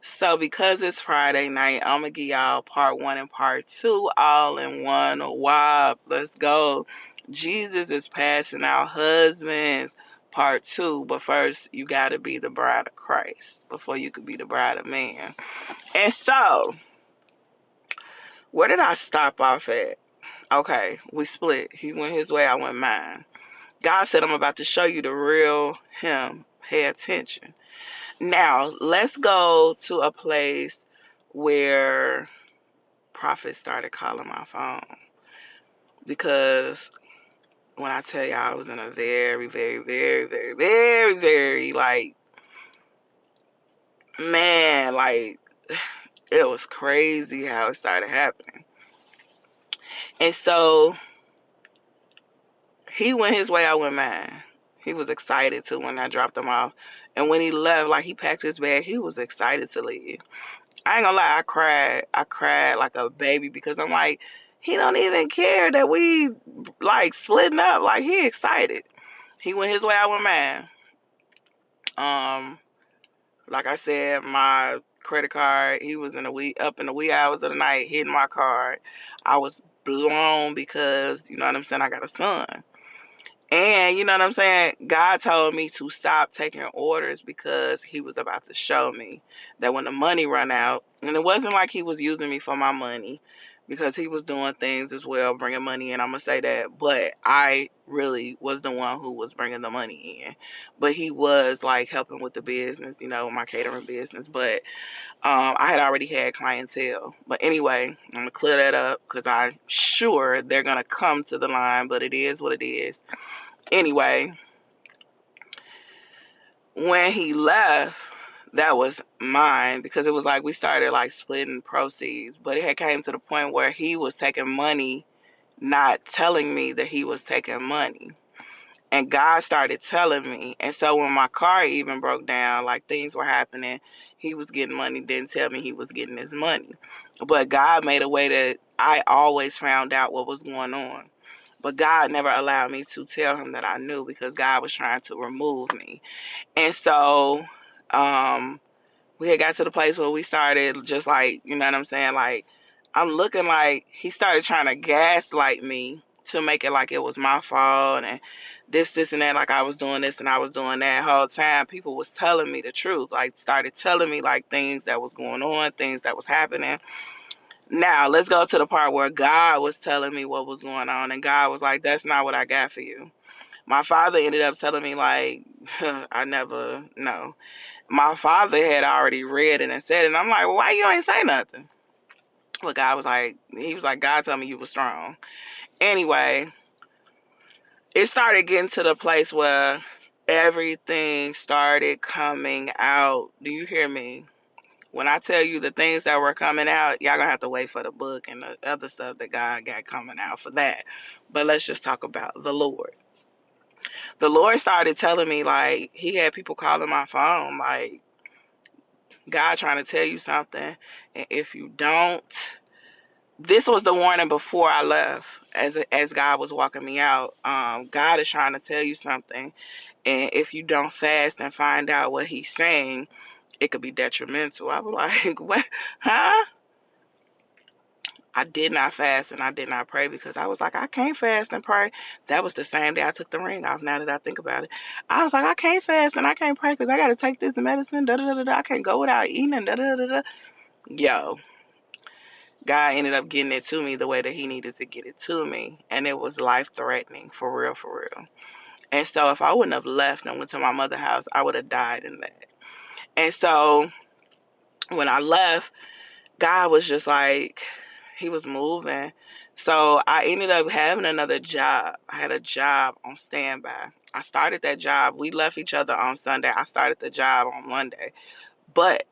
So because it's Friday night, I'm gonna give y'all part one and part two all in one. Wow, let's go. Jesus is passing out husbands, part two. But first, you gotta be the bride of Christ before you could be the bride of man. And so, where did I stop off at? Okay, we split. He went his way, I went mine. God said, I'm about to show you the real him. Pay attention. Now, let's go to a place where Prophet started calling my phone. Because when I tell y'all, I was in a very, very, very, very, very, very, like, man, like, it was crazy how it started happening. And so he went his way, I went mine. He was excited too when I dropped him off. And when he left, like, he packed his bag, he was excited to leave. I ain't gonna lie, I cried. I cried like a baby because I'm like, he don't even care that we like splitting up. Like, he excited. He went his way, I went mine. Um, like I said, my credit card, he was in the wee up in the wee hours of the night hitting my card. I was blown because you know what I'm saying, I got a son. And you know what I'm saying? God told me to stop taking orders because he was about to show me that when the money run out, and it wasn't like he was using me for my money because he was doing things as well, bringing money in. I'm going to say that. But I really was the one who was bringing the money in. But he was like helping with the business, you know, my catering business. But I had already had clientele. But anyway, I'm going to clear that up because I'm sure they're going to come to the line. But it is what it is. Anyway, when he left, that was mine because it was like we started like splitting proceeds, but it had came to the point where he was taking money, not telling me that he was taking money. And God started telling me. And so when my car even broke down, like things were happening, he was getting money, didn't tell me he was getting his money. But God made a way that I always found out what was going on. But God never allowed me to tell him that I knew because God was trying to remove me. And so um, we had got to the place where we started just like, you know what I'm saying? Like, I'm looking like he started trying to gaslight me to make it like it was my fault and this, and that, like I was doing this and I was doing that. Whole time people was telling me the truth, like started telling me like things that was going on, things that was happening. Now, let's go to the part where God was telling me what was going on, and God was like, that's not what I got for you. My father ended up telling me like, I never know. My father had already read it and said it, and I'm like, well, why you ain't say nothing? But God was like, he was like, God told me you were strong. Anyway, it started getting to the place where everything started coming out. Do you hear me? When I tell you the things that were coming out, y'all gonna have to wait for the book and the other stuff that God got coming out for that. But let's just talk about the Lord. The Lord started telling me like he had people calling my phone like, God trying to tell you something, and if you don't, this was the warning before I left. As God was walking me out, God is trying to tell you something, and if you don't fast and find out what He's saying, it could be detrimental. I was like, what? Huh? I did not fast and I did not pray because I was like, I can't fast and pray. That was the same day I took the ring off. Now that I think about it, I was like, I can't fast and I can't pray because I got to take this medicine. Da, da, da, da, da. I can't go without eating. And da, da, da, da. Yo, God ended up getting it to me the way that He needed to get it to me, and it was life threatening, for real, for real. And so, if I wouldn't have left and went to my mother's house, I would have died in that. And so, when I left, God was just like, He was moving. So I ended up having another job. I had a job on standby. I started that job. We left each other on Sunday. I started the job on Monday. But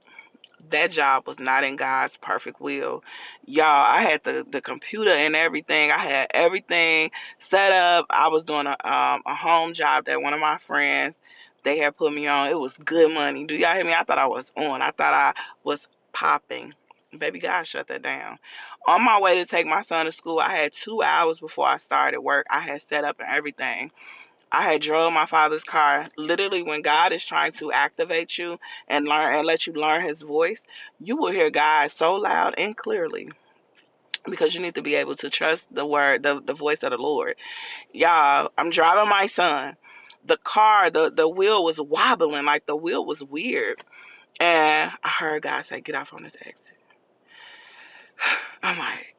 that job was not in God's perfect will. Y'all, I had the computer and everything. I had everything set up. I was doing a home job that one of my friends, they had put me on. It was good money. Do y'all hear me? I thought I was on. I thought I was popping. Baby, God shut that down. On my way to take my son to school, I had 2 hours before I started work. I had set up and everything. I had drove my father's car. Literally, when God is trying to activate you and learn and let you learn his voice, you will hear God so loud and clearly because you need to be able to trust the word, the voice of the Lord. Y'all, I'm driving my son. The car, the wheel was wobbling, like the wheel was weird. And I heard God say, get off on this exit. I'm like,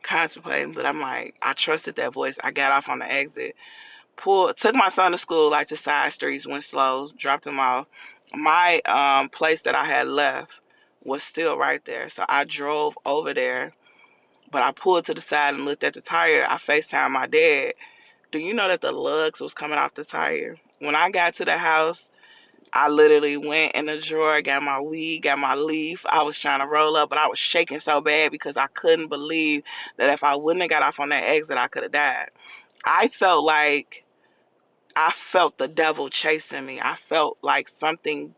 contemplating, but I'm like, I trusted that voice. I got off on the exit, took my son to school, like the side streets, went slow, dropped him off. My place that I had left was still right there. So I drove over there, but I pulled to the side and looked at the tire. I FaceTimed my dad. Do you know that the lugs was coming off the tire? When I got to the house, I literally went in the drawer, got my weed, got my leaf. I was trying to roll up, but I was shaking so bad because I couldn't believe that if I wouldn't have got off on that exit, I could have died. I felt like I felt the devil chasing me. I felt like something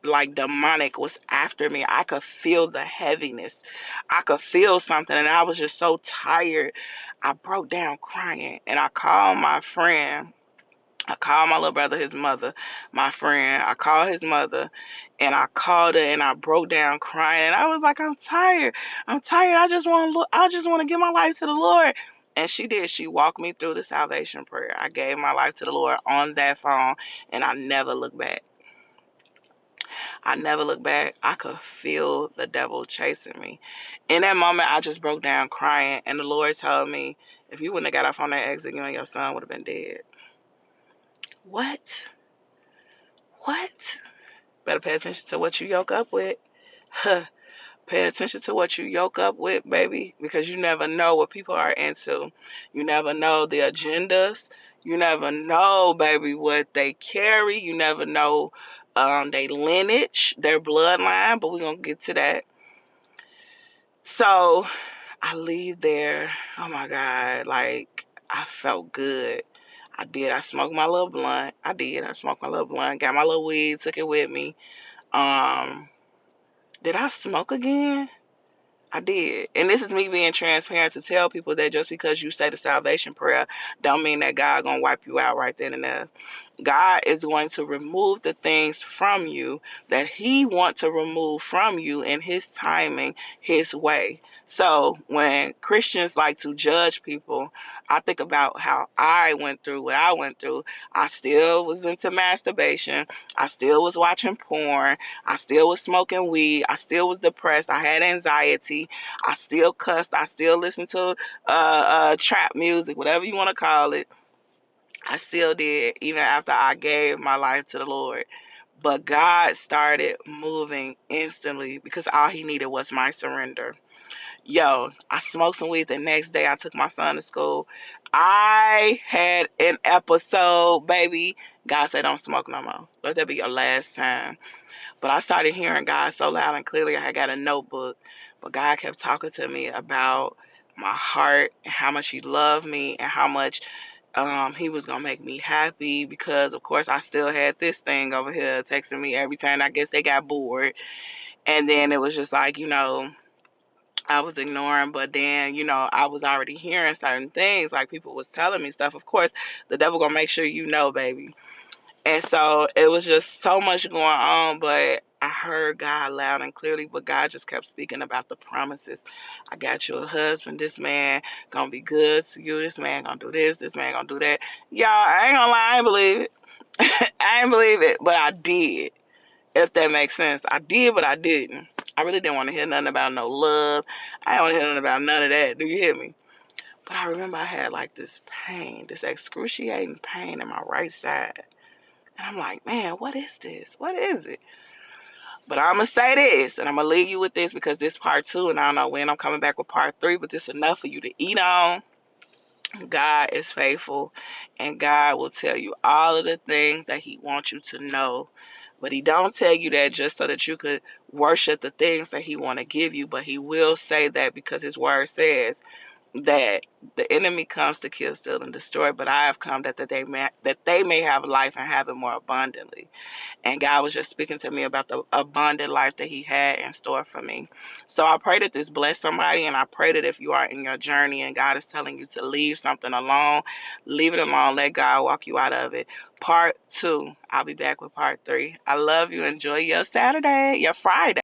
like demonic was after me. I could feel the heaviness. I could feel something, and I was just so tired. I broke down crying, and I called my friend. I called my little brother, his mother, my friend. I called his mother, and I called her, and I broke down crying. And I was like, I'm tired. I'm tired. I just want to look. I just want to give my life to the Lord. And she did. She walked me through the salvation prayer. I gave my life to the Lord on that phone, and I never looked back. I never looked back. I could feel the devil chasing me. In that moment, I just broke down crying, and the Lord told me, if you wouldn't have got off on that exit, you and your son would have been dead. What? What? Better pay attention to what you yoke up with. Huh. Pay attention to what you yoke up with, baby, because you never know what people are into. You never know the agendas. You never know, baby, what they carry. You never know their lineage, their bloodline, but we're going to get to that. So I leave there. Oh my God. Like, I felt good. I did. I smoked my little blunt. I did. I smoked my little blunt. Got my little weed. Took it with me. Um, did I smoke again? I did. And this is me being transparent to tell people that just because you say the salvation prayer don't mean that God gonna wipe you out right then and there. God is going to remove the things from you that he wants to remove from you in his timing, his way. So when Christians like to judge people, I think about how I went through what I went through. I still was into masturbation. I still was watching porn. I still was smoking weed. I still was depressed. I had anxiety. I still cussed. I still listened to trap music, whatever you want to call it. I still did, even after I gave my life to the Lord. But God started moving instantly because all he needed was my surrender. Yo, I smoked some weed the next day. I took my son to school. I had an episode, baby. God said, don't smoke no more. Let that be your last time. But I started hearing God so loud and clearly. I got a notebook. But God kept talking to me about my heart and how much he loved me and how much he was gonna make me happy because of course I still had this thing over here texting me every time I guess they got bored. And then it was just like, I was ignoring, but then, I was already hearing certain things, like people was telling me stuff. Of course, the devil gonna make sure you know, baby. And so it was just so much going on, but I heard God loud and clearly, but God just kept speaking about the promises. I got you a husband. This man gonna be good to you. This man gonna do this. This man gonna do that. Y'all, I ain't gonna lie, I ain't believe it. I ain't believe it, but I did. If that makes sense. I did, but I didn't. I really didn't want to hear nothing about no love. I didn't want to hear nothing about none of that. Do you hear me? But I remember I had like this pain, this excruciating pain in my right side. And I'm like, man, what is this? What is it? But I'm going to say this, and I'm going to leave you with this because this part two, and I don't know when I'm coming back with part three, but this is enough for you to eat on. God is faithful, and God will tell you all of the things that he wants you to know. But he don't tell you that just so that you could worship the things that he want to give you, but he will say that because his word says, that the enemy comes to kill, steal, and destroy, but I have come that they may have life and have it more abundantly. And God was just speaking to me about the abundant life that He had in store for me. So I pray that this bless somebody, and I pray that if you are in your journey and God is telling you to leave something alone, leave it alone. Let God walk you out of it. Part 2. I'll be back with part 3. I love you. Enjoy your Saturday, your Friday.